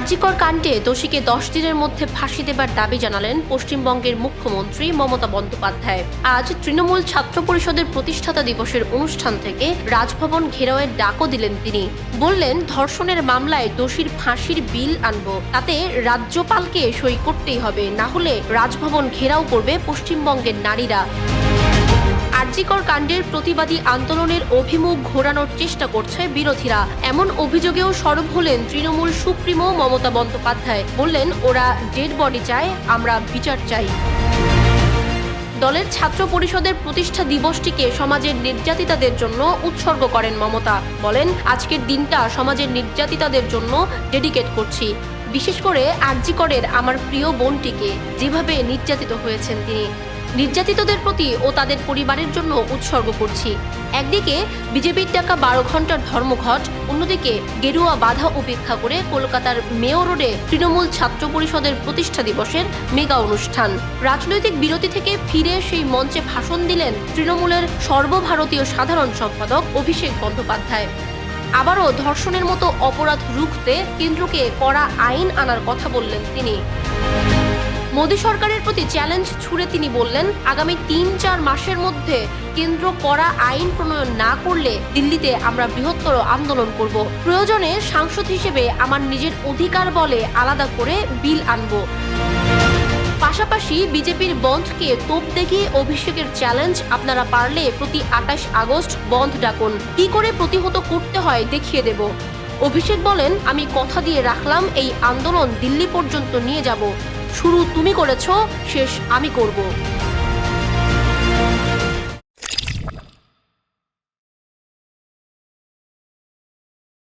আরজিকর কাণ্ডে দোষীকে 10 দিনের মধ্যে ফাঁসি দেবার দাবি জানালেন পশ্চিমবঙ্গের মুখ্যমন্ত্রী মমতা বন্দ্যোপাধ্যায়। আজ তৃণমূল ছাত্র পরিষদের প্রতিষ্ঠাতা দিবসের অনুষ্ঠান থেকে রাজভবন ঘেরাওয়ের ডাকও দিলেন তিনি। বললেন, ধর্ষণের মামলায় দোষীর ফাঁসির বিল আনবো, তাতে রাজ্যপালকে সই করতেই হবে, না হলে রাজভবন ঘেরাও করবে পশ্চিমবঙ্গের নারীরা। আরজিকর কাণ্ডের প্রতিবাদী আন্দোলনের অভিমুখ ঘোরানোর চেষ্টা করছে বিরোধীরা, এমন অভিযোগেও সরব হলেন তৃণমূল সুপ্রিমো মমতা বন্দ্যোপাধ্যায়। বললেন, ওরা ডেড বডি চায়, আমরা বিচার চাই। দলের ছাত্র পরিষদের প্রতিষ্ঠা দিবসটিকে সমাজের নির্যাতিতাদের জন্য উৎসর্গ করেন মমতা। বলেন, আজকের দিনটা সমাজের নির্যাতিতাদের জন্য ডেডিকেট করছি, বিশেষ করে আরজিকরের আমার প্রিয় বোনটিকে, যেভাবে নির্যাতিত হয়েছেন তিনি। নির্যাতিতদের প্রতি ও তাদের পরিবারের জন্য উৎসর্গ করছি। একদিকে বিজেপির ডাকা 12 ঘন্টার ধর্মঘট, অন্যদিকে গেরুয়া বাধা উপেক্ষা করে কলকাতার মেয়র রোডে তৃণমূল ছাত্র পরিষদের প্রতিষ্ঠা দিবসের মেগা অনুষ্ঠান। রাজনৈতিক বিরতি থেকে ফিরে সেই মঞ্চে ভাষণ দিলেন তৃণমূলের সর্বভারতীয় সাধারণ সম্পাদক অভিষেক বন্দ্যোপাধ্যায়। আবারও ধর্ষণের মতো অপরাধ রুখতে কেন্দ্রকে কড়া আইন আনার কথা বললেন তিনি। মোদী সরকারের প্রতি চ্যালেঞ্জ ছুড়ে তিনি বললেন, আগামী 3-4 মাসের মধ্যে কেন্দ্র কড়া আইন প্রণয়ন না করলে দিল্লিতে আমরা বৃহত্তর আন্দোলন করব। প্রয়োজনে সাংসদ হিসেবে আমার নিজের অধিকার বলে আলাদা করে বিল আনব। পাশাপাশি বিজেপির বন্ধকে তোপ দেখিয়ে অভিষেকের চ্যালেঞ্জ, আপনারা পারলে প্রতি 28 আগস্ট বন্ধ ডাকুন, কি করে প্রতিহত করতে হয় দেখিয়ে দেব। অভিষেক বলেন, আমি কথা দিয়ে রাখলাম, এই আন্দোলন দিল্লি পর্যন্ত নিয়ে যাব। শুরু তুমি করেছো, শেষ আমি করব।